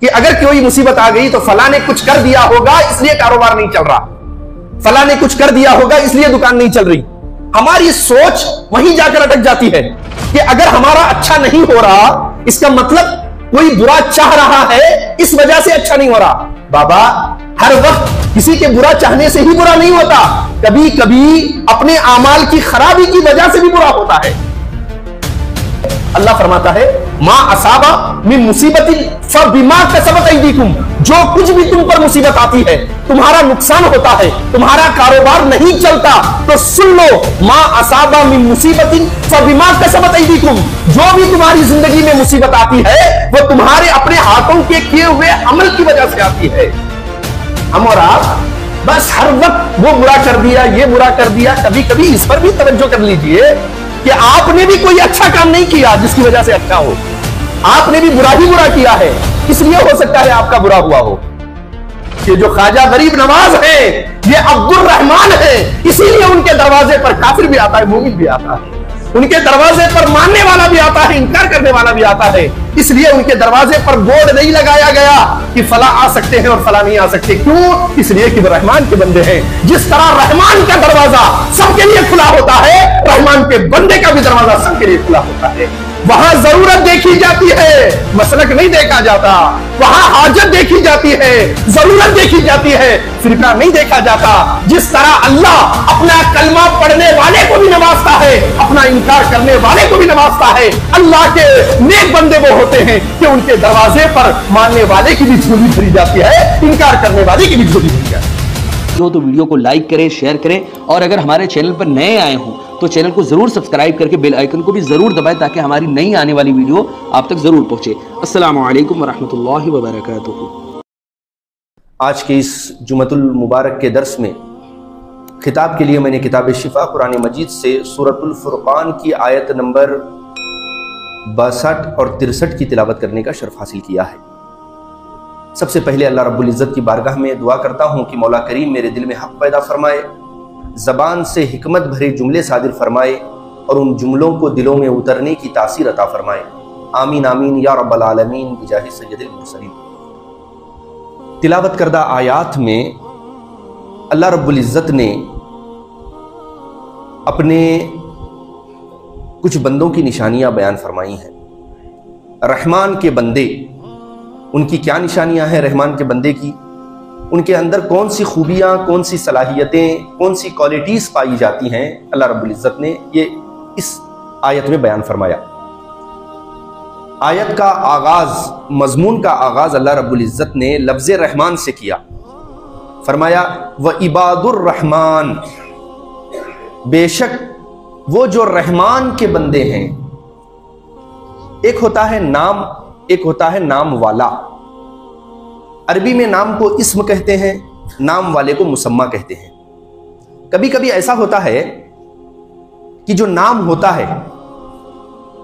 कि अगर कोई मुसीबत आ गई तो फला ने कुछ कर दिया होगा इसलिए कारोबार नहीं चल रहा, फला ने कुछ कर दिया होगा इसलिए दुकान नहीं चल रही। हमारी सोच वहीं जाकर अटक जाती है कि अगर हमारा अच्छा नहीं हो रहा इसका मतलब कोई बुरा चाह रहा है, इस वजह से अच्छा नहीं हो रहा। बाबा, हर वक्त किसी के बुरा चाहने से ही बुरा नहीं होता, कभी कभी अपने आमाल की खराबी की वजह से भी बुरा होता है। अल्लाह फरमाता है मां असाबा मिन मुसीबतिन फबिमा कसबत अयदीकुम, जो कुछ भी तुम पर मुसीबत आती है, तुम्हारा नुकसान होता है, तुम्हारा कारोबार नहीं चलता, तो सुन लो मां असाबा मिन मुसीबतिन फबिमा कसबत अयदीकुम, जो भी तुम्हारी जिंदगी में मुसीबत आती है वो तुम्हारे अपने हाथों के किए हुए अमल की वजह से आती है। हम और आप बस हर वक्त वो बुरा कर दिया, ये बुरा कर दिया। कभी कभी इस पर भी तवज्जो कर लीजिए कि आपने भी कोई अच्छा काम नहीं किया जिसकी वजह से अच्छा हो, आपने भी बुरा ही बुरा किया है, इसलिए हो सकता है आपका बुरा हुआ हो। ये जो ख्वाजा गरीब नवाज है ये अब्दुल रहमान है, इसीलिए उनके दरवाजे पर काफिर भी आता है, मोमिन भी आता है, उनके दरवाजे पर मानने वाला भी आता है, इनकार करने वाला भी आता है। इसलिए उनके दरवाजे पर बोर्ड नहीं लगाया गया कि फला आ सकते हैं और फला नहीं आ सकते। क्यों? इसलिए कि वो रहमान के बंदे हैं। जिस तरह रहमान का दरवाजा सबके लिए खुला होता है, रहमान के बंदे का भी दरवाजा सबके लिए खुला होता है। वहां जरूरत देखी जाती है, मसलक नहीं देखा जाता। वहां हाजत देखी जाती है, जरूरत देखी जाती है, फिरका नहीं देखा जाता। जिस तरह अल्लाह अपना कलमा पढ़ने वाले को भी नवाजता है, अपना इनकार करने वाले को भी नवाजता है। अल्लाह के नेक बंदे वो होते हैं कि उनके दरवाजे पर मानने वाले की भी झोली भरी जाती है, इनकार करने वाले की भी झोली भरी जाती है। तो वीडियो को लाइक करें, शेयर करें, और अगर हमारे चैनल पर नए आए हों तो चैनल को जरूर सब्सक्राइब करके बेल आइकन को भी जरूर दबाएं ताकि हमारी नई आने वाली वीडियो आप तक जरूर पहुंचे। अस्सलामु अलैकुम वरहमतुल्लाहि वबरकातुहू। आज के इस जुमतुल मुबारक के दर्स में खिताब के लिए मैंने किताब शिफा कुरान मजीद से सूरतुल फुरकान की आयत नंबर 62 और 63 की तिलावत करने का शर्फ हासिल किया है। सबसे पहले अल्लाह रब्बुल इज़्ज़त की बारगाह में दुआ करता हूँ कि मौला करीम मेरे दिल में हक़ पैदा फरमाए, ज़बान से हिकमत भरे जुमले सादिर फरमाए और उन जुमलों को दिलों में उतरने की तासीर अता फरमाए। आमीन आमीन या रब्बल आलमीन बिजाहि सय्यदिल मुरसलीन। तिलावत करदा आयात में अल्लाह रब्बुल इज़्ज़त ने अपने कुछ बंदों की निशानियां बयान फरमाई हैं। रहमान के बंदे, उनकी क्या निशानियां हैं रहमान के बंदे की, उनके अंदर कौन सी खूबियां, कौन सी सलाहियतें, कौन सी क्वालिटीज पाई जाती हैं, अल्लाह रब्बुल इज़्ज़त ने ये इस आयत में बयान फरमाया। आयत का आगाज, मजमून का आगाज अल्लाह रब्बुल इज़्ज़त ने लफ्ज़ रहमान से किया। फरमाया व इबादुर रहमान, बेशक वो जो रहमान के बंदे हैं। एक होता है नाम, एक होता है नाम वाला। अरबी में नाम को इस्म कहते हैं, नाम वाले को मुसम्मा कहते हैं। कभी कभी ऐसा होता है कि जो नाम होता है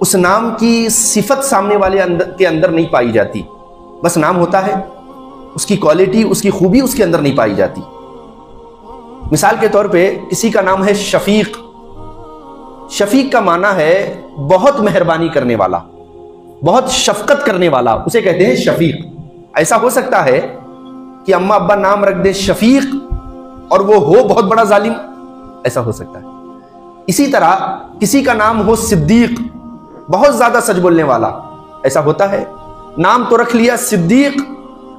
उस नाम की सिफत सामने वाले के अंदर नहीं पाई जाती, बस नाम होता है, उसकी क्वालिटी, उसकी खूबी उसके अंदर नहीं पाई जाती। मिसाल के तौर पे किसी का नाम है शफीक। शफीक का माना है बहुत मेहरबानी करने वाला, बहुत शफकत करने वाला, उसे कहते हैं शफीक। ऐसा हो सकता है कि अम्मा अब्बा नाम रख दे शफीक और वो हो बहुत बड़ा जालिम, ऐसा हो सकता है। इसी तरह किसी का नाम हो सिद्दीक, बहुत ज्यादा सच बोलने वाला, ऐसा होता है। नाम तो रख लिया सिद्दीक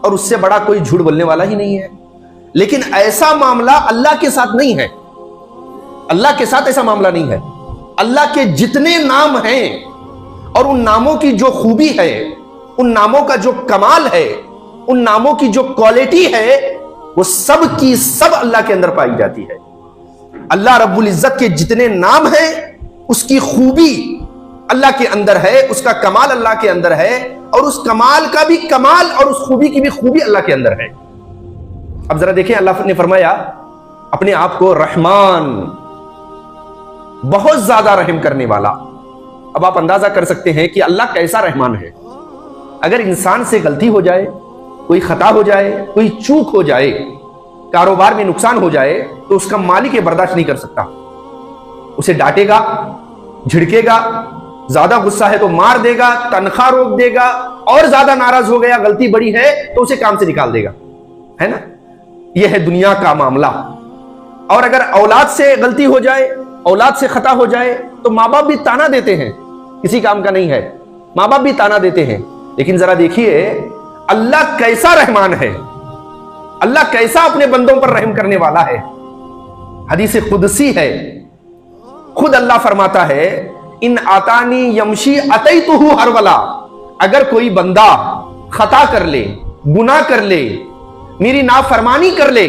और उससे बड़ा कोई झूठ बोलने वाला ही नहीं है। लेकिन ऐसा मामला अल्लाह के साथ नहीं है। अल्लाह के साथ ऐसा मामला नहीं है। अल्लाह के जितने नाम हैं और उन नामों की जो खूबी है, उन नामों का जो कमाल है, उन नामों की जो क्वालिटी है, वो सब की सब अल्लाह के अंदर पाई जाती है। अल्लाह रब्बुल इज़्ज़त के जितने नाम हैं उसकी खूबी अल्लाह के अंदर है, उसका कमाल अल्लाह के अंदर है, और उस कमाल का भी कमाल और उस खूबी की भी खूबी अल्लाह के अंदर है। अब जरा देखें, अल्लाह ने फरमाया अपने आप को रहमान, बहुत ज्यादा रहम करने वाला। अब आप अंदाजा कर सकते हैं कि अल्लाह कैसा रहमान है। अगर इंसान से गलती हो जाए, कोई खता हो जाए, कोई चूक हो जाए, कारोबार में नुकसान हो जाए, तो उसका मालिक ये बर्दाश्त नहीं कर सकता। उसे डांटेगा, झिड़केगा, ज्यादा गुस्सा है तो मार देगा, तनख्वाह रोक देगा, और ज्यादा नाराज हो गया, गलती बड़ी है तो उसे काम से निकाल देगा, है ना। यह है दुनिया का मामला। और अगर औलाद से गलती हो जाए, औलाद से खता हो जाए, तो माँ बाप भी ताना देते हैं, किसी काम का नहीं है, माँ बाप भी ताना देते हैं। लेकिन जरा देखिए अल्लाह कैसा रहमान है, अल्लाह कैसा अपने बंदों पर रहम करने वाला है। हदीस कुदसी है, खुद अल्लाह फरमाता है, इन आतानी यमशी अतैतुहु हरवला। अगर कोई बंदा खता कर ले, गुनाह कर ले, मेरी नाफरमानी कर ले,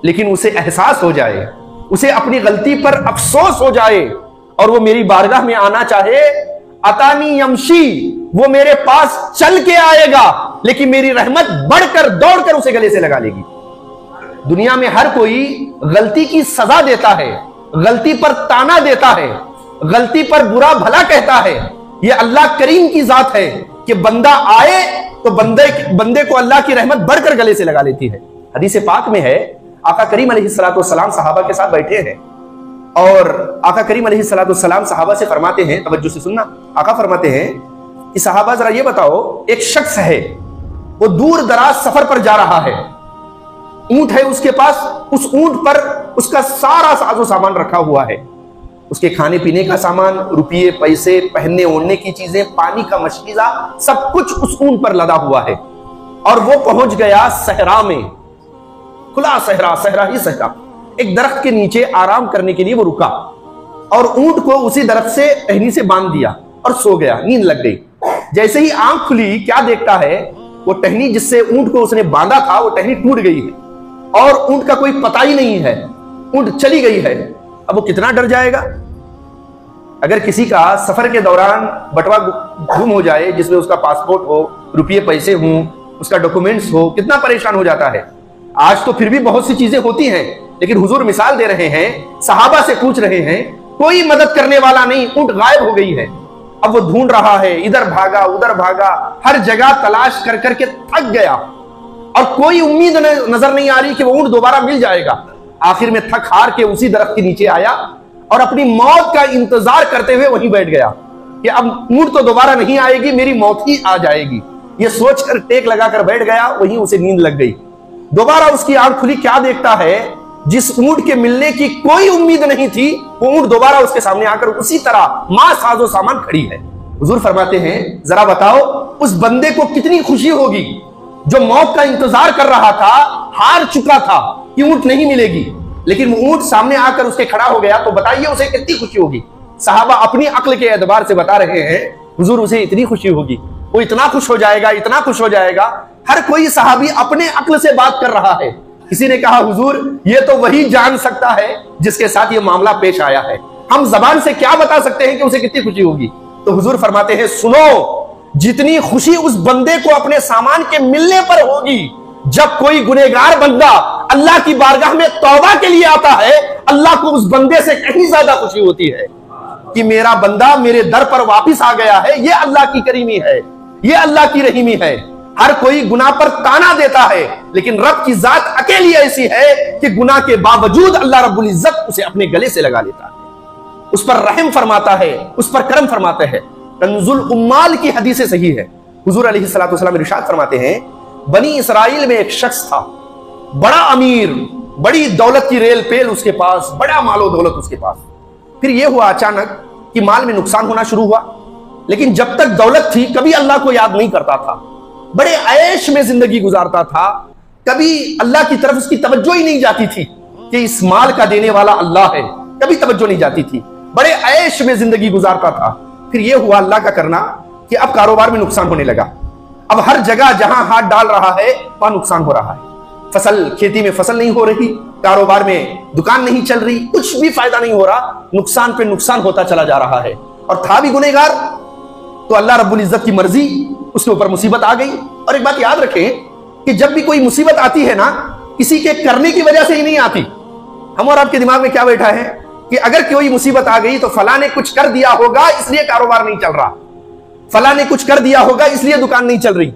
लेकिन उसे एहसास हो जाए, उसे अपनी गलती पर अफसोस हो जाए और वो मेरी बारगाह में आना चाहे, अतानी यमशी, वो मेरे पास चल के आएगा, लेकिन मेरी रहमत बढ़कर दौड़कर उसे गले से लगा लेगी। दुनिया में हर कोई गलती की सजा देता है, गलती पर ताना देता है, गलती पर बुरा भला कहता है। यह अल्लाह करीम की जात है कि बंदा आए तो बंदे को अल्लाह की रहमत बढ़कर गले से लगा लेती है। हदीस पाक में है, आका करीम अलैहिस्सलाम सहाबा के साथ बैठे हैं और आका करीम अलैहिस्सलाम सहाबा से फरमाते हैं, तवज्जो से सुनना, आका फरमाते हैं कि सहाबा जरा ये बताओ, एक शख्स है वो दूर दराज सफर पर जा रहा है, ऊंट है उसके पास, उस ऊंट पर उसका सारा साजो सामान रखा हुआ है, उसके खाने पीने का सामान, रुपये पैसे, पहनने ओढ़ने की चीजें, पानी का मशकीजा, सब कुछ उस ऊंट पर लदा हुआ है। और वो पहुंच गया सहरा में, खुला सहरा, सहरा ही सहरा। एक दरख्त के नीचे आराम करने के लिए वो रुका और ऊंट को उसी दरख्त से टहनी से बांध दिया और सो गया, नींद लग गई। जैसे ही आंख खुली, क्या देखता है, वो टहनी जिससे ऊंट को उसने बांधा था, वो टहनी टूट गई है और ऊंट का कोई पता ही नहीं है, ऊंट चली गई है। अब वो कितना डर जाएगा। अगर किसी का सफर के दौरान बटवा गुम हो जाए, जिसमें उसका पासपोर्ट हो, रुपये पैसे हों, उसका डॉक्यूमेंट्स हो, कितना परेशान हो जाता है। आज तो फिर भी बहुत सी चीजें होती हैं, लेकिन हुजूर मिसाल दे रहे हैं, सहाबा से पूछ रहे हैं, कोई मदद करने वाला नहीं, ऊंट गायब हो गई है। अब वो ढूंढ रहा है, इधर भागा उधर भागा, हर जगह तलाश कर करके थक गया और कोई उम्मीद नजर नहीं आ रही कि वो ऊंट दोबारा मिल जाएगा। आखिर में थक हार के उसी दरख्त के नीचे आया और अपनी मौत का इंतजार करते हुए वहीं बैठ गया कि अब ऊंट तो दोबारा नहीं आएगी, मेरी मौत ही आ जाएगी। ये सोचकर टेक लगाकर बैठ गया, वहीं उसे नींद लग गई। दोबारा उसकी आंख खुली, क्या देखता है, जिस ऊंट के मिलने की कोई उम्मीद नहीं थी, वो ऊंट दोबारा उसके सामने आकर उसी तरह मां साजो सामान खड़ी है। हुजूर फरमाते हैं, जरा बताओ उस बंदे को कितनी खुशी होगी जो मौत का इंतजार कर रहा था, हार चुका था कि ऊंट नहीं मिलेगी, लेकिन वो ऊंट सामने आकर उसके खड़ा हो गया, तो बताइए उसे कितनी खुशी होगी। सहाबा अपनी अक्ल के एतबार से बता रहे हैं, हुजूर उसे इतनी खुशी होगी, वो इतना खुश हो जाएगा, इतना खुश हो जाएगा। हर कोई सहाबी अपने अक्ल से बात कर रहा है। किसी ने कहा, हुजूर ये तो वही जान सकता है जिसके साथ ये मामला पेश आया है, हम जबान से क्या बता सकते हैं कि उसे कितनी खुशी होगी। तो हुजूर फरमाते हैं, सुनो, जितनी खुशी उस बंदे को अपने सामान के मिलने पर होगी, जब कोई गुनहगार बंदा अल्लाह की बारगाह में तौबा के लिए आता है, अल्लाह को उस बंदे से कहीं ज्यादा खुशी होती है कि मेरा बंदा मेरे दर पर वापिस आ गया है। ये अल्लाह की करीमी है, ये अल्लाह की रहीमी है। हर कोई गुनाह पर ताना देता है, लेकिन रब की जात अकेली ऐसी है कि गुनाह के बावजूद अल्लाह रब्बुल इज्जत उसे अपने गले से लगा लेता है, उस पर रहम फरमाता है, उस पर करम फरमाता है। कंजुल उम्माल की हदीस सही है, हुजूर अलैहिस्सलाम इरशाद फरमाते हैं, बनी इसराइल में एक शख्स था, बड़ा अमीर, बड़ी दौलत की रेल पेल उसके पास, बड़ा मालो दौलत उसके पास। फिर यह हुआ अचानक कि माल में नुकसान होना शुरू हुआ, लेकिन जब तक दौलत थी कभी अल्लाह को याद नहीं करता था, बड़े ऐश में जिंदगी गुजारता था, कभी अल्लाह की तरफ उसकी तवज्जो ही नहीं जाती थी कि इस माल का देने वाला अल्लाह है, कभी तवज्जो नहीं जाती थी, बड़े ऐश में जिंदगी गुजारता था। फिर यह हुआ अल्लाह का करना कि अब कारोबार में नुकसान होने लगा। अब हर जगह जहां हाथ डाल रहा है वहां नुकसान हो रहा है, फसल, खेती में फसल नहीं हो रही, कारोबार में दुकान नहीं चल रही, कुछ भी फायदा नहीं हो रहा, नुकसान पे नुकसान होता चला जा रहा है। और था भी गुनहगार, तो अल्लाह रब्बुल इज्जत की मर्जी, उसके ऊपर मुसीबत आ गई। और एक बात याद रखें कि जब भी कोई मुसीबत आती है ना, किसी के करने की वजह से ही नहीं आती। हम और आपके दिमाग में क्या बैठा है कि अगर कोई मुसीबत आ गई तो फला ने कुछ कर दिया होगा इसलिए कारोबार नहीं चल रहा, फला ने कुछ कर दिया होगा इसलिए दुकान नहीं चल रही।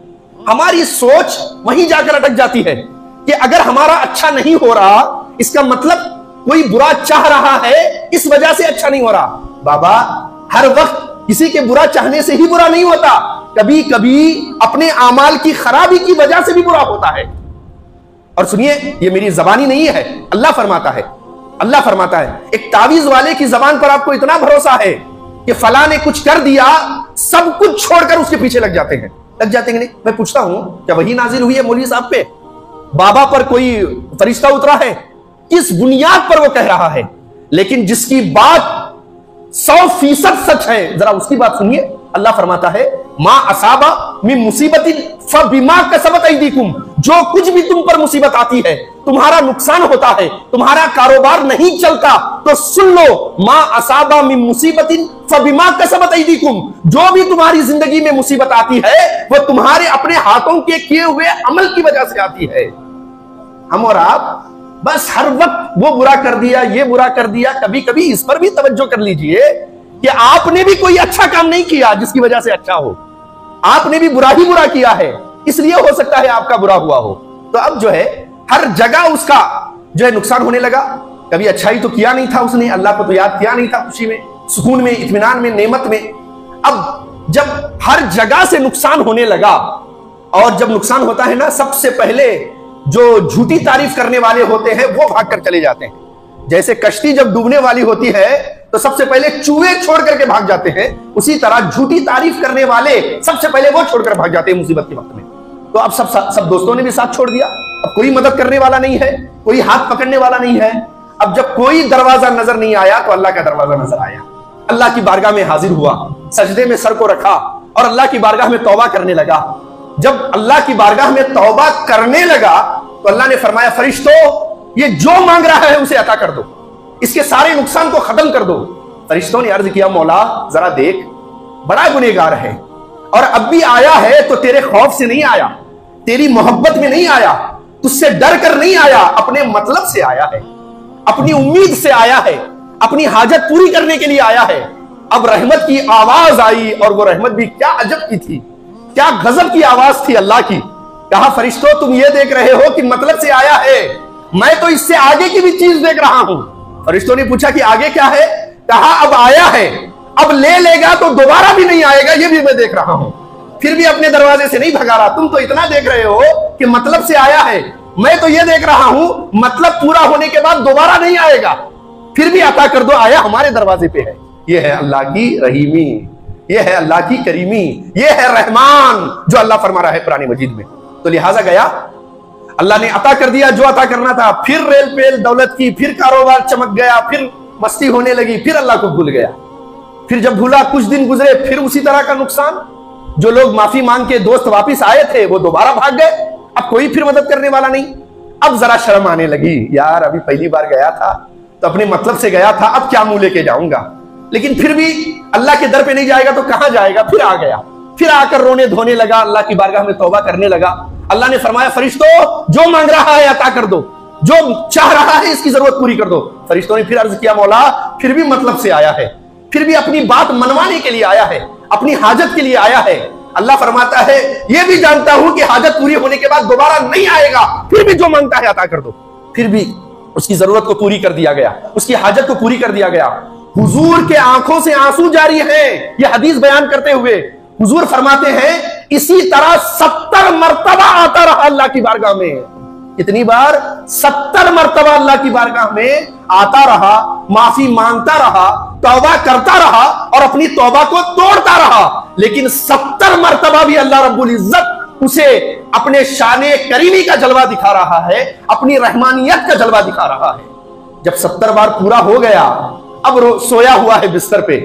हमारी सोच वहीं जाकर अटक जाती है कि अगर हमारा अच्छा नहीं हो रहा, इसका मतलब कोई बुरा चाह रहा है, इस वजह से अच्छा नहीं हो रहा। बाबा, हर वक्त किसी के बुरा चाहने से ही बुरा नहीं होता, कभी कभी अपने आमाल की खराबी की वजह से भी बुरा होता है। और सुनिए, ये मेरी जबानी नहीं है, अल्लाह फरमाता है, अल्लाह फरमाता है। एक तावीज वाले की जबान पर आपको इतना भरोसा है कि फला ने कुछ कर दिया, सब कुछ छोड़कर उसके पीछे लग जाते हैं। लग जाते हैं नहीं? मैं पूछता हूं, क्या वही नाजिल हुई है मौलवी साहब पे? बाबा पर कोई फरिश्ता उतरा है? किस बुनियाद पर वो कह रहा है? लेकिन जिसकी बात 100% सच है, जरा उसकी बात सुनिए। अल्लाह फरमाता है, मां असाबा मिन मुसीबतिन फबिमा कसबत अयदीकुम, जो कुछ भी तुम पर मुसीबत आती है, तुम्हारा नुकसान होता है, तुम्हारा कारोबार नहीं चलता, तो सुन लो, मां असाबा मिन मुसीबतिन फबिमा कसबत अयदीकुम, जो भी तुम्हारी जिंदगी में मुसीबत आती है वो तुम्हारे अपने हाथों के किए हुए अमल की वजह से आती है। हम और आप बस हर वक्त वो बुरा कर दिया, ये बुरा कर दिया। कभी कभी इस पर भी तवज्जो कर लीजिए कि आपने भी कोई अच्छा काम नहीं किया जिसकी वजह से अच्छा हो, आपने भी बुरा ही बुरा किया है, इसलिए हो सकता है आपका बुरा हुआ हो। तो अब जो है हर जगह उसका जो है नुकसान होने लगा। कभी अच्छाई तो किया नहीं था उसने, अल्लाह को तो याद किया नहीं था, खुशी में, सुकून में, इत्मीनान में, नेमत में। अब जब हर जगह से नुकसान होने लगा, और जब नुकसान होता है ना, सबसे पहले जो झूठी तारीफ करने वाले होते हैं वो भागकर चले जाते हैं। जैसे कश्ती जब डूबने वाली होती है तो सबसे पहले चूहे छोड़ करके भाग जाते हैं, उसी तरह झूठी तारीफ करने वाले सबसे पहले वो छोड़कर भाग जाते हैं मुसीबत के वक्त में। तो अब सब दोस्तों ने भी साथ छोड़ दिया, अब कोई मदद करने वाला नहीं है, कोई हाथ पकड़ने वाला नहीं है। अब जब कोई दरवाजा नजर नहीं आया तो अल्लाह का दरवाजा नजर आया। अल्लाह की बारगाह में हाजिर हुआ, सजदे में सर को रखा और अल्लाह की बारगाह में तौबा करने लगा। जब अल्लाह की बारगाह में तौबा करने लगा तो अल्लाह ने फरमाया, फरिश्तों, ये जो मांग रहा है उसे अता कर दो, इसके सारे नुकसान को खत्म कर दो। फरिश्तों ने अर्ज किया, मौला जरा देख, बड़ा गुनहगार है और अब भी आया है तो तेरे खौफ से नहीं आया, तेरी मोहब्बत में नहीं आया, तुझसे डर कर नहीं आया, अपने मतलब से आया है, अपनी उम्मीद से आया है, अपनी हाजत पूरी करने के लिए आया है। अब रहमत की आवाज आई, और वो रहमत भी क्या अजब की थी, क्या गजब की आवाज थी अल्लाह की। कहा, फरिश्तों तुम ये देख रहे हो कि मतलब से आया है, मैं तो इससे आगे की भी चीज देख रहा हूं। फरिश्तों ने पूछा कि आगे क्या है? कहा, अब आया है, अब ले लेगा तो दोबारा भी नहीं आएगा, ये भी मैं देख रहा हूं। फिर भी अपने दरवाजे से नहीं भगा रहा। तुम तो इतना देख रहे हो कि मतलब से आया है, मैं तो ये देख रहा हूं मतलब पूरा होने के बाद दोबारा नहीं आएगा, फिर भी अता कर दो, आया हमारे दरवाजे पे है। ये है अल्लाह की रहीमी, ये है अल्लाह की करीमी, ये है रहमान जो अल्लाह फरमा रहा है कुरान मजीद में। तो लिहाजा गया, अल्लाह ने अता कर दिया जो अता करना था, फिर रेल पेल दौलत की, फिर कारोबार चमक गया, फिर मस्ती होने लगी, फिर अल्लाह को भूल गया। फिर जब भूला, कुछ दिन गुजरे, फिर उसी तरह का नुकसान। जो लोग माफी मांग के दोस्त वापिस आए थे वो दोबारा भाग गए, अब कोई फिर मदद करने वाला नहीं। अब जरा शर्म आने लगी, यार अभी पहली बार गया था तो अपने मतलब से गया था, अब क्या मुंह लेके जाऊंगा। लेकिन फिर भी अल्लाह के दर पे नहीं जाएगा तो कहां जाएगा। फिर आ गया, फिर आकर रोने धोने लगा, अल्लाह की बारगाह में तौबा करने लगा। अल्लाह ने फरमाया, फरिश्तों जो मांग रहा है अता कर दो, जो चाह रहा है इसकी जरूरत पूरी कर दो। फरिश्तों ने फिर अर्ज किया, मौला फिर भी मतलब से आया है, फिर भी अपनी बात मनवाने के लिए आया है, अपनी हाजत के लिए आया है। अल्लाह फरमाता है, यह भी जानता हूं कि हाजत पूरी होने के बाद दोबारा नहीं आएगा, फिर भी जो मांगता है अता कर दो। फिर भी उसकी जरूरत को पूरी कर दिया गया, उसकी हाजत को पूरी कर दिया गया। हुजूर के आंखों से आंसू जारी हैं, यह हदीस बयान करते हुए हुजूर फरमाते हैं, इसी तरह 70 मरतबा आता रहा अल्लाह की बारगाह में। कितनी बार? 70 मरतबा अल्लाह की बारगाह में आता रहा, माफी मांगता रहा, तौबा करता रहा और अपनी तौबा को तोड़ता रहा। लेकिन 70 मरतबा भी अल्लाह रब्बुल इज्जत उसे अपने शाने करीमी का जलवा दिखा रहा है, अपनी रहमानियत का जलवा दिखा रहा है। जब 70 बार पूरा हो गया, अब सोया हुआ है बिस्तर पे,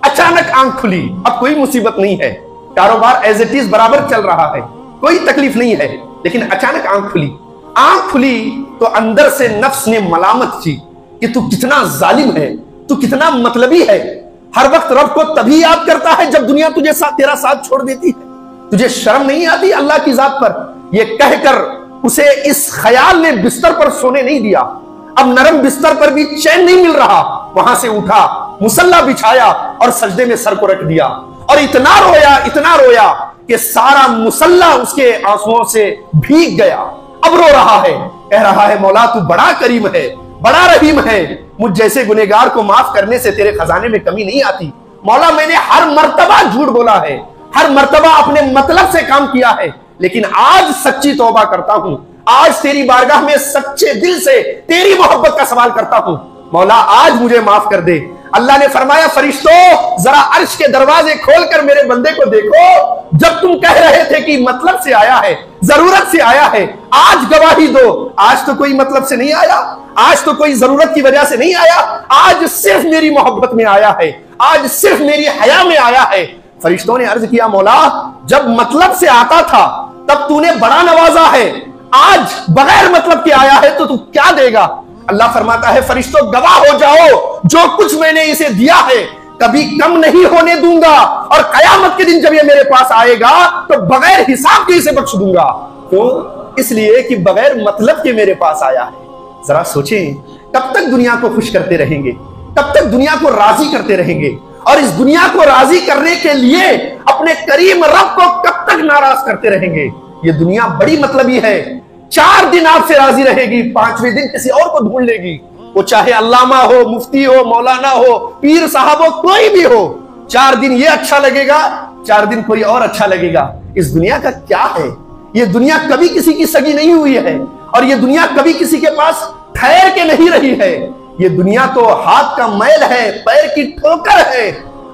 अचानक आंख खुली, अब कोई मुसीबत नहीं है, कारोबार एज इट इज बराबर चल रहा है, कोई तकलीफ नहीं है। लेकिन अचानक आंख खुली, आंख खुली तो अंदर से नफ्स ने मलामत की कि तू कितना जालिम है, तू कितना मतलबी है, हर वक्त रब को तभी याद करता है जब दुनिया तुझे तेरा साथ छोड़ देती है, तुझे शर्म नहीं आती अल्लाह की जात पर। यह कहकर उसे इस ख्याल ने बिस्तर पर सोने नहीं दिया। अब नरम बिस्तर पर भी चैन नहीं मिल रहा, वहां से उठा, मुसल्ला बिछाया और सजदे में सर को रख दिया और इतना रोया कि सारा मुसल्ला उसके आंसुओं से भीग गया। अब रो रहा है, कह रहा है, मौला तू बड़ा करीम है, बड़ा रहीम है, मुझ जैसे गुनहगार को माफ करने से तेरे खजाने में कमी नहीं आती। मौला मैंने हर मर्तबा झूठ बोला है, हर मर्तबा अपने मतलब से काम किया है, लेकिन आज सच्ची तौबा करता हूं, आज तेरी बारगाह में सच्चे दिल से तेरी मोहब्बत का सवाल करता हूं, मौला आज मुझे माफ कर दे। अल्लाह ने फरमाया, फरिश्तों जरा अर्श के दरवाजे खोलकर मेरे बंदे को देखो, जब तुम कह रहे थे कि मतलब से आया है, जरूरत से आया है, आज गवाही दो। आज तो कोई मतलब से नहीं आया, आज तो कोई जरूरत की वजह से नहीं आया, आज सिर्फ मेरी मोहब्बत में आया है, आज सिर्फ मेरी हया में आया है। फरिश्तों ने अर्ज किया, मौला जब मतलब से आता था तब तूने बड़ा नवाजा है, आज बगैर मतलब के आया है तो तू क्या देगा? अल्लाह फरमाता है, फरिश्तों गवाह हो जाओ, जो कुछ मैंने इसे दिया है कभी कम नहीं होने दूंगा, और कयामत के दिन जब ये मेरे पास आएगा तो बगैर हिसाब के इसे बख्श दूंगा। क्यों? इसलिए कि बगैर मतलब के मेरे पास आया है। जरा सोचें, कब तक दुनिया को खुश करते रहेंगे, कब तक दुनिया को राजी करते रहेंगे, और इस दुनिया को राजी करने के लिए अपने करीम रब को कब तक नाराज करते रहेंगे? ये दुनिया बड़ी मतलबी है, 4 दिन आपसे राजी रहेगी, 5वें दिन किसी और को ढूंढ लेगी, वो चाहे अल्लामा हो, मुफ्ती हो, मौलाना हो, पीर साहब हो, कोई भी हो। 4 दिन ये अच्छा लगेगा, 4 दिन कोई और अच्छा लगेगा। इस दुनिया का क्या है? ये दुनिया कभी किसी की सगी नहीं हुई है, और ये दुनिया कभी किसी के पास ठहर के नहीं रही है। ये दुनिया तो हाथ का मैल है, पैर की ठोकर है,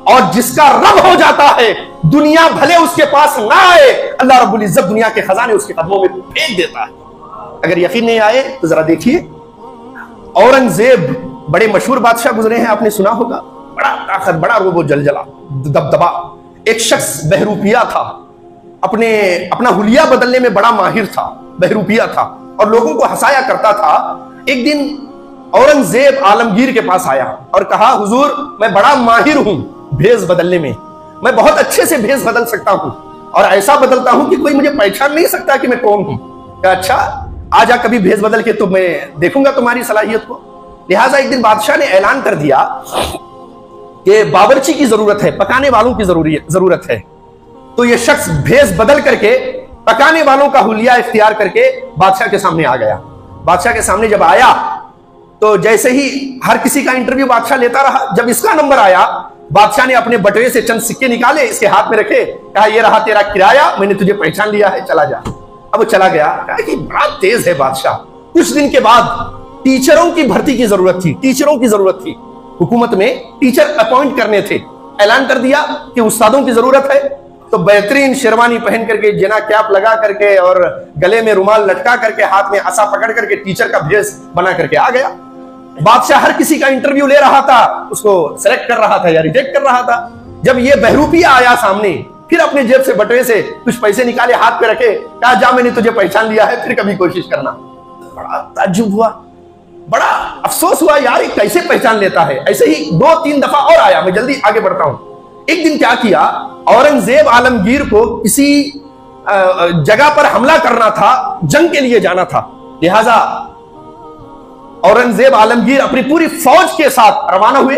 और जिसका रब हो जाता है दुनिया भले उसके पास ना आए, अल्लाह रब्बुल इज्जत दुनिया के खजाने उसके कदमों में फेंक देता है। अगर यकीन नहीं आए तो जरा देखिए, औरंगजेब बड़े मशहूर बादशाह गुजरे हैं, आपने सुना होगा, बड़ा ताकत, बड़ा रोबो जलजला, दबदबा। एक शख्स बहरूपिया था, अपना हुलिया बदलने में बड़ा माहिर था, बहरूपिया था, और लोगों को हंसाया करता था। एक दिन औरंगजेब आलमगीर के पास आया और कहा, हुजूर मैं बड़ा माहिर हूं भेष बदलने में, मैं बहुत अच्छे से भेष बदल सकता हूं, और ऐसा बदलता हूं कि कोई मुझे पहचान नहीं सकता कि मैं कौन हूं। क्या? अच्छा, आजा कभी भेष बदल के तो मैं देखूंगा तुम्हारी सलाहियत को। लिहाजा एक दिन बादशाह ने ऐलान कर दिया कि बावर्ची की जरूरत है, पकाने वालों की जरूरत है। तो यह शख्स भेष बदल करके पकाने वालों का हुलिया इख्तियार करके बादशाह के सामने आ गया। बादशाह के सामने जब आया तो जैसे ही हर किसी का इंटरव्यू बादशाह लेता रहा, जब इसका नंबर आया बादशाह ने अपने बटुए से चंद सिक्के निकाले, इसके हाथ में रखे, कहा ये रहा तेरा किराया, मैंने तुझे पहचान लिया है, चला जा। अब वो चला गया। कहा कि बड़ा तेज है बादशाह। कुछ दिन के बाद टीचरों की भर्ती की जरूरत थी, टीचरों की जरूरत थी, हुकूमत में टीचर अपॉइंट करने थे। ऐलान कर दिया कि उस्तादों की जरूरत है। तो बेहतरीन शेरवानी पहन करके, जना कैप लगा करके और गले में रुमाल लटका करके, हाथ में असा पकड़ करके टीचर का भेष बना करके आ गया। बादशाह हर किसी का इंटरव्यू ले रहा था, उसको सेलेक्ट कर रहा था या रिजेक्ट कर रहा था। जब ये बहरूपिया आया सामने, फिर अपने जेब से बटुए से कुछ पैसे निकाले, हाथ पे रखे, कहा जा मैंने तुझे पहचान लिया है, फिर कभी कोशिश करना। बड़ा ताज्जुब हुआ, बड़ा अफसोस हुआ, यार ये कैसे पहचान लेता है। ऐसे ही 2-3 दफा और आया। मैं जल्दी आगे बढ़ता हूं। एक दिन क्या किया, औरंगजेब आलमगीर को किसी जगह पर हमला करना था, जंग के लिए जाना था। लिहाजा औरंगजेब आलमगीर अपनी पूरी फौज के साथ रवाना हुए।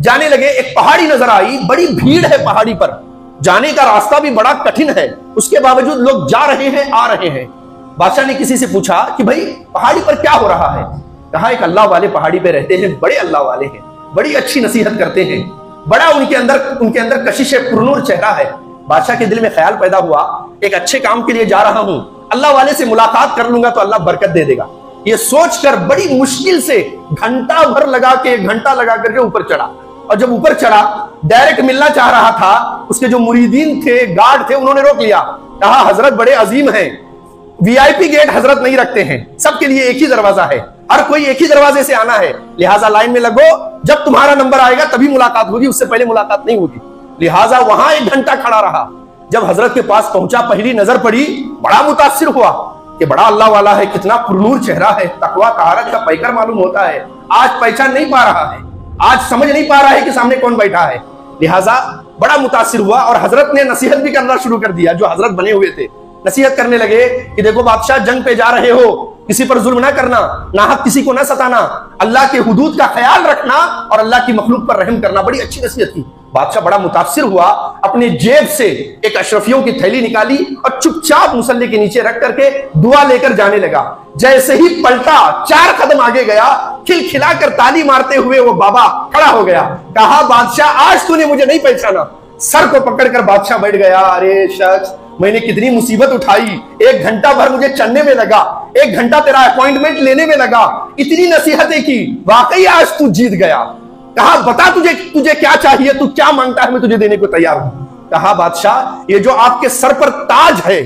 जाने लगे, एक पहाड़ी नजर आई, बड़ी भीड़ है पहाड़ी पर, जाने का रास्ता भी बड़ा कठिन है, उसके बावजूद लोग जा रहे हैं, आ रहे हैं। बादशाह ने किसी से पूछा कि भाई पहाड़ी पर क्या हो रहा है? कहा एक अल्लाह वाले पहाड़ी पे रहते हैं, बड़े अल्लाह वाले हैं, बड़ी अच्छी नसीहत करते हैं, बड़ा उनके अंदर कशिश पुरनूर चेहरा है। बादशाह के दिल में ख्याल पैदा हुआ, एक अच्छे काम के लिए जा रहा हूं, अल्लाह वाले से मुलाकात कर लूंगा तो अल्लाह बरकत दे देगा। ये सोचकर बड़ी मुश्किल से घंटा भर लगा के, घंटा लगा करके ऊपर चढ़ा। और जब ऊपर चढ़ा, डायरेक्ट मिलना चाह रहा था, उसके जो मुरीदीन थे, गार्ड थे, उन्होंने रोक लिया। कहा हजरत बड़े अजीम हैं, वीआईपी गेट हजरत नहीं रखते हैं, सबके लिए एक ही दरवाजा है, हर कोई एक ही दरवाजे से आना है, लिहाजा लाइन में लगो, जब तुम्हारा नंबर आएगा तभी मुलाकात होगी, उससे पहले मुलाकात नहीं होगी। लिहाजा वहां 1 घंटा खड़ा रहा। जब हजरत के पास पहुंचा, पहली नजर पड़ी, बड़ा मुतासिर हुआ कि बड़ा अल्लाह वाला है, कितना पुरनूर चेहरा है, तकवा तहारत का पैकर मालूम होता है। आज पहचान नहीं पा रहा है, आज समझ नहीं पा रहा है कि सामने कौन बैठा है। लिहाजा बड़ा मुतासिर हुआ और हजरत ने नसीहत भी करना शुरू कर दिया। जो हजरत बने हुए थे नसीहत करने लगे कि देखो बादशाह, जंग पे जा रहे हो, किसी पर जुल्म ना करना, नाहक किसी को ना सताना, अल्लाह के हुदूद का ख्याल रखना और अल्लाह की मखलूक पर रहम करना। बड़ी अच्छी नसीहत की। बादशाह बड़ा मुतासिर हुआ, अपने जेब से एक अशरफियों की थैली निकाली और चुपचाप मुसल्ले के नीचे रख करके दुआ लेकर जाने लगा। जैसे ही पलटा, 4 कदम आगे गया, खिलखिलाकर ताली मारते हुए वो बाबा खड़ा हो गया। कहा बादशाह आज तूने मुझे नहीं पहचाना। सर को पकड़कर बादशाह बैठ गया। अरे शख्स, मैंने कितनी मुसीबत उठाई, 1 घंटा भर मुझे चढ़ने में लगा, 1 घंटा तेरा अपॉइंटमेंट लेने में लगा, इतनी नसीहतें की, वाकई आज तू जीत गया। कहा बता तुझे क्या चाहिए, तू क्या मांगता है, मैं तुझे देने को तैयार हूं। कहा बादशाह ये जो आपके सर पर ताज है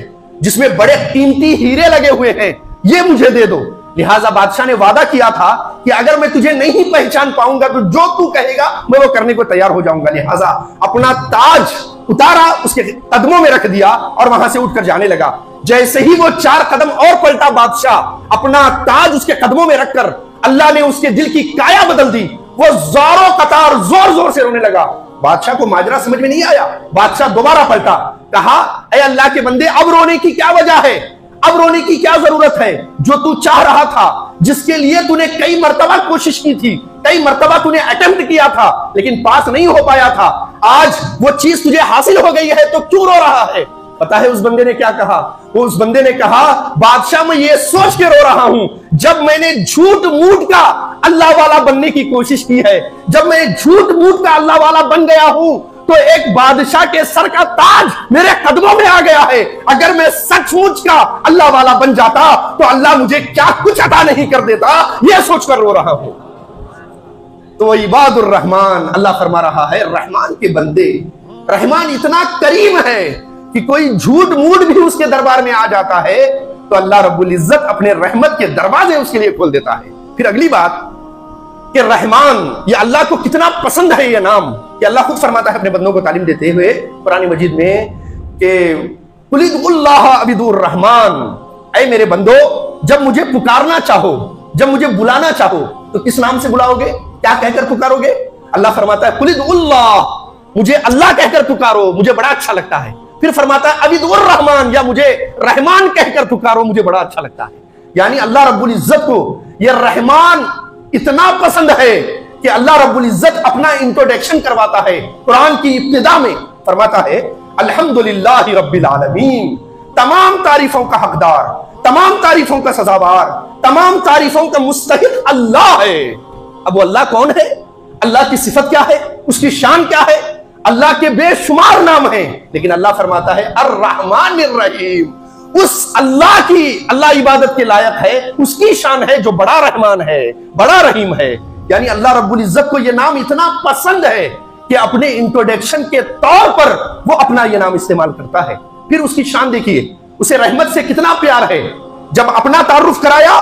जिसमें बड़े कीमती हीरे लगे हुए हैं ये मुझे दे दो। लिहाजा बादशाह ने वादा किया था कि अगर मैं तुझे नहीं पहचान पाऊंगा तो जो तू कहेगा मैं वो करने को तैयार हो जाऊंगा। लिहाजा अपना ताज उतारा, उसके कदमों में रख दिया और वहां से उठकर जाने लगा। जैसे ही वो 4 कदम और पलटा बादशाह, अपना ताज उसके कदमों में रखकर अल्लाह ने उसके दिल की काया बदल दी। वो जोरों कतार जोर जोर से रोने लगा। बादशाह को माजरा समझ में नहीं आया। बादशाह दोबारा पलटा, कहा ऐ अल्लाह के बंदे, अब रोने की क्या वजह है, अब रोने की क्या जरूरत है? जो तू चाह रहा था, जिसके लिए तूने कई मर्तबा कोशिश की थी, कई मर्तबा तूने अटेम्प्ट किया था लेकिन पास नहीं हो पाया था, आज वो चीज तुझे हासिल हो गई है तो क्यों रो रहा है? पता है उस बंदे ने क्या कहा? वो उस बंदे ने कहा बादशाह मैं ये सोच के रो रहा हूं जब मैंने झूठ मूठ का अल्लाह वाला बनने की कोशिश की है, जब मैं झूठ मूठ का अल्लाह वाला बन गया हूं तो एक बादशाह के सर का ताज मेरे कदमों में आ गया है। अगर मैं सचमुच का अल्लाह वाला बन जाता तो अल्लाह मुझे क्या कुछ अता नहीं कर देता, यह सोचकर रो रहा हूं। तो इबादुर रहमान, अल्लाह फरमा रहा है रहमान के बंदे, रहमान इतना करीम है कि कोई झूठ मूठ भी उसके दरबार में आ जाता है तो अल्लाह रब्बुल इज्जत अपने रहमत के दरवाजे उसके लिए खोल देता है। फिर अगली बात कि रहमान, ये अल्लाह को कितना पसंद है ये नाम, कि अल्लाह खुद फरमाता है अपने बंदों को तालीम देते हुए कुरान मजीद में कि कुलिदुल्लाह अबिदुर रहमान, ऐ मेरे बंदो जब मुझे पुकारना चाहो, जब मुझे बुलाना चाहो तो किस नाम से बुलाओगे, क्या कहकर पुकारोगे? अल्लाह फरमाता है कुलिदुल्लाह, मुझे अल्लाह कहकर पुकारो, मुझे बड़ा अच्छा लगता है। फिर फरमाता है अबिदुर रहमान, या मुझे रहमान कहकर पुकारो, मुझे बड़ा अच्छा लगता है। यानी अल्लाह रब्बुल इज्जत को ये रहमान इतना पसंद है कि अल्लाह रब्बुल इज्जत अपना इंट्रोडक्शन करवाता है कुरान की इब्तिदा में, फरमाता है अल्हम्दुलिल्लाहि रब्बिल आलमीन, तमाम तारीफों का हकदार, तमाम तारीफों का सजावार, तमाम तारीफों का मुस्तहिक अल्लाह है। अब वो अल्लाह कौन है? अल्लाह की सिफत क्या है, उसकी शान क्या है? अल्लाह के बेशुमार नाम हैं, लेकिन अल्लाह फरमाता है अर्रहमानिर रहीम, उस अल्लाह की, अल्लाह इबादत के लायक है, उसकी शान है जो बड़ा रहमान है, बड़ा रहीम है। यानी अल्लाह रब्बुल इज्जत को यह नाम इतना पसंद है कि अपने इंट्रोडक्शन के तौर पर वो अपना यह नाम इस्तेमाल करता है। फिर उसकी शान देखिए, उसे रहमत से कितना प्यार है। जब अपना तारुफ कराया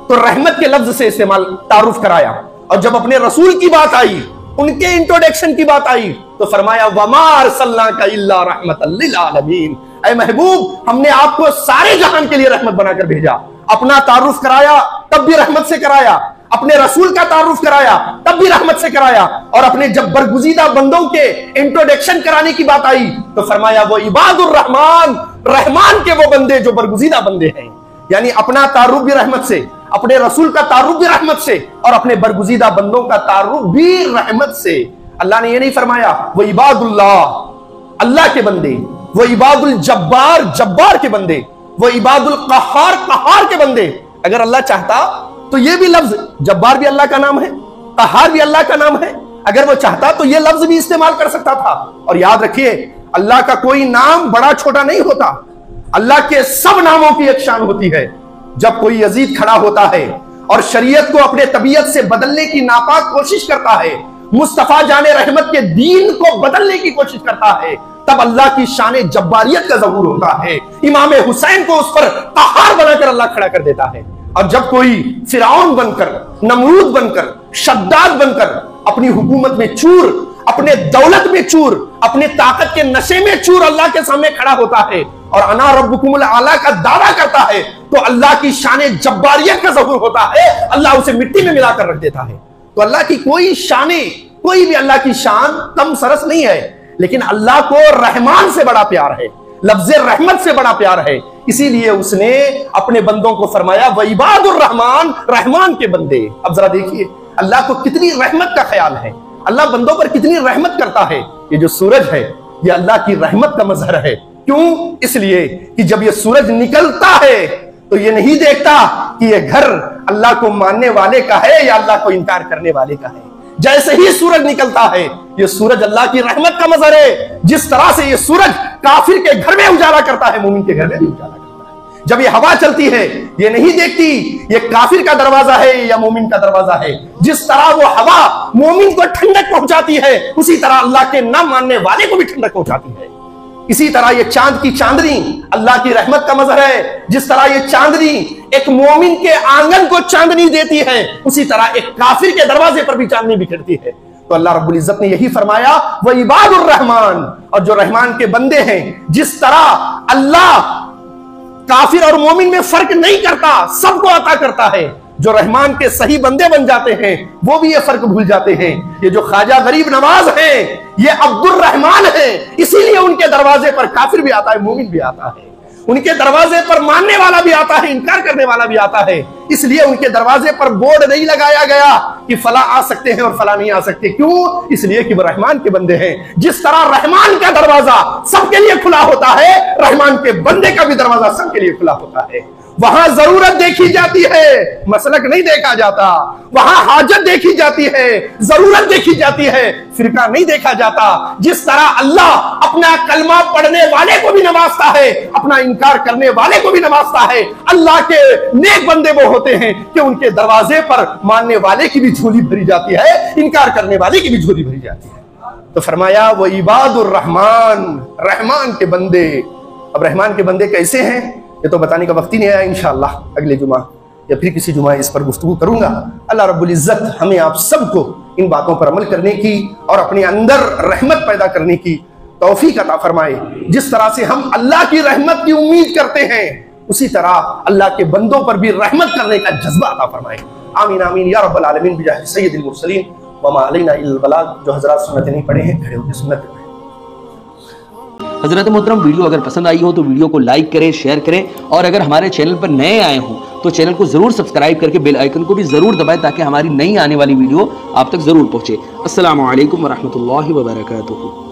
तो रहमत के लफ्ज से इस्तेमाल तारुफ कराया, और जब अपने रसूल की बात आई, उनके इंट्रोडक्शन की बात आई तो फरमाया वमा अरसलनाका इल्ला रहमतल लिल आलमीन, ऐ महबूब हमने आपको सारे जहान के लिए रहमत बनाकर भेजा। अपना तारुफ कराया तब भी रहमत से कराया, अपने रसूल का तारुफ कराया तब भी रहमत से कराया, और अपने जब बरगुजीदा बंदों के इंट्रोडक्शन कराने की बात आई तो फरमाया वो इबादुर रहमान, रहमान के वो बंदे जो बरगुजीदा बंदे हैं। यानी अपना तारुफ भी रहमत से, अपने रसूल का तारुफ भी रहमत से, और अपने बरगुजीदा बंदों का तारुफ भी रहमत से। अल्लाह ने यह नहीं फरमाया वो इबादुल्लाह, अल्लाह के बंदे, वो इबादुल जब्बार, जब्बार के बंदे, वो इबादुल कहार, कहार के बंदे। अगर अल्लाह चाहता तो ये भी लफ्ज, जब्बार भी अल्लाह का नाम है, कहार भी अल्लाह का नाम है, अगर वो चाहता तो ये लफ्ज भी इस्तेमाल कर सकता था। और याद रखिए अल्लाह का कोई नाम बड़ा छोटा नहीं होता, अल्लाह के सब नामों की एक शान होती है। जब कोई यजीद खड़ा होता है और शरीयत को अपने तबीयत से बदलने की नापाक कोशिश करता है, मुस्तफा जाने रहमत के दीन को बदलने की कोशिश करता है, तब अल्लाह की शान जब्बारियत का ज़हूर होता है। इमाम हुसैन को उस पर कहार बनाकर अल्लाह खड़ा कर देता है। और जब कोई फिरौन बनकर, नमरूद बनकर, शद्दाद बनकर अपनी हुकूमत में चूर, अपने दौलत में चूर, अपने ताकत के नशे में चूर अल्लाह के सामने खड़ा होता है और अना रब्बुकुमुल आला का दावा करता है तो अल्लाह की शान जब्बारियत का ज़हूर होता है, अल्लाह उसे मिट्टी में मिलाकर रख देता है। तो अल्लाह की कोई शाने, कोई भी अल्लाह की शान कम सरस नहीं है, लेकिन अल्लाह को रहमान से बड़ा प्यार है, लफ्ज़ रहमत से बड़ा प्यार है। इसीलिए उसने अपने बंदों को फरमाया व इबादुर रहमान, रहमान के बंदे। अब जरा देखिए अल्लाह को कितनी रहमत का ख्याल है, अल्लाह बंदों पर कितनी रहमत करता है। ये जो सूरज है ये अल्लाह की रहमत का मजहर है। क्यों? इसलिए कि जब ये सूरज निकलता है तो ये नहीं देखता कि ये घर अल्लाह को मानने वाले का है या अल्लाह को इनकार करने वाले का है। जैसे ही सूरज निकलता है, ये सूरज अल्लाह की रहमत का मजहर है। जिस तरह से ये सूरज काफिर के घर में उजाला करता है, मोमिन के घर में भी उजाला करता है। जब ये हवा चलती है, ये नहीं देखती ये काफिर का दरवाजा है या मोमिन का दरवाजा है। जिस तरह वो हवा मोमिन को ठंडक पहुंचाती है, उसी तरह अल्लाह के ना मानने वाले को भी ठंडक पहुंचाती है। इसी तरह ये चांद की चांदनी अल्लाह की रहमत का मजहर है। जिस तरह ये चांदनी एक मोमिन के आंगन को चांदनी देती है, उसी तरह एक काफिर के दरवाजे पर भी चांदनी बिखरती है। तो अल्लाह रब्बुल इज्जत ने यही फरमाया, वह इबादुर रहमान, और जो रहमान के बंदे हैं। जिस तरह अल्लाह काफिर और मोमिन में फर्क नहीं करता, सबको अता करता है। जो रहमान के सही बंदे बन जाते हैं, वो भी ये फर्क भूल जाते हैं। ये जो ख्वाजा गरीब नवाज है, ये अब्दुर रहमान है, इसीलिए उनके दरवाजे पर काफिर भी आता है, मोमिन भी आता है। उनके दरवाजे पर मानने वाला भी आता है, इनकार करने वाला भी आता है। इसलिए उनके दरवाजे पर बोर्ड नहीं लगाया गया कि फला आ सकते हैं और फला नहीं आ सकते। क्यों? इसलिए कि वो रहमान के बंदे हैं। जिस तरह रहमान का दरवाजा सबके लिए खुला होता है, रहमान के बंदे का भी दरवाजा सबके लिए खुला होता है। वहां जरूरत देखी जाती है, मसलक नहीं देखा जाता। वहां हाजत देखी जाती है, जरूरत देखी जाती है, फिरका नहीं देखा जाता। जिस तरह अल्लाह अपना कलमा पढ़ने वाले को भी नवाजता है, अपना इनकार करने वाले को भी नवाजता है। अल्लाह के नेक बंदे वो होते हैं कि उनके दरवाजे पर मानने वाले की भी झोली भरी जाती है, इनकार करने वाले की भी झोली भरी जाती है। तो फरमाया वो इबादुर रहमान, रहमान के बंदे। अब रहमान के बंदे कैसे हैं, ये तो बताने का वक्त ही नहीं आया। इंशाअल्लाह अगले जुमा या फिर किसी जुमा इस पर गुफ्तगू करूंगा। अल्लाह रब्बुल इज्जत हमें आप सबको इन बातों पर अमल करने की और अपने अंदर रहमत पैदा करने की तौफीक अता फरमाए। जिस तरह से हम अल्लाह की रहमत की उम्मीद करते हैं, उसी तरह अल्लाह के बंदों पर भी रहमत करने का जज्बा अता फरमाए। आमीन आमीन या रब्बल आलमीन बिजाह सय्यिदिल मुरसलीन व मा अलैना इल्लल बलाग। जो हजरात सुन्नत नहीं पढ़े हैं, खड़े होकर सुन्नत। हजरत मोहतरम, वीडियो अगर पसंद आई हो तो वीडियो को लाइक करें, शेयर करें, और अगर हमारे चैनल पर नए आए हों तो चैनल को जरूर सब्सक्राइब करके बेल आइकन को भी जरूर दबाएं ताकि हमारी नई आने वाली वीडियो आप तक जरूर पहुंचे। अस्सलामु अलैकुम व रहमतुल्लाहि व बरकातुहू।